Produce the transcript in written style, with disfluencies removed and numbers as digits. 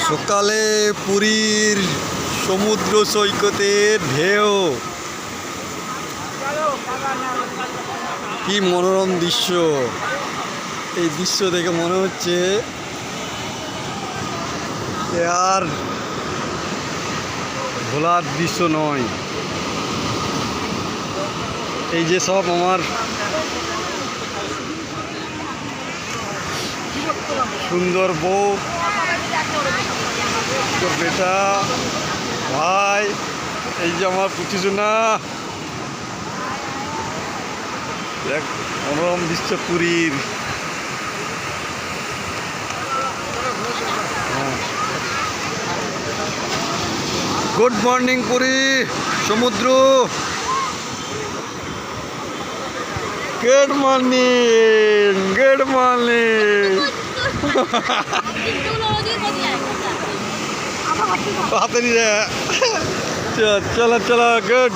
সকালে পুরীর সমুদ্র সৈকতের ঢেউ, কি মনোরম দৃশ্য। এই দৃশ্য দেখে মনে হচ্ছে আর ভোলার দৃশ্য নয়। এই যে সব আমার সুন্দর বউ, বেটা, ভাই, এই যে আমার পুচিসোনা, এক মনোরম দৃশ্য পুরীর। গুড মর্নিং পুরী সমুদ্র, গুড মর্নিং, গুড মর্নিং। হাতে নিয়ে চলো চলো, গুড।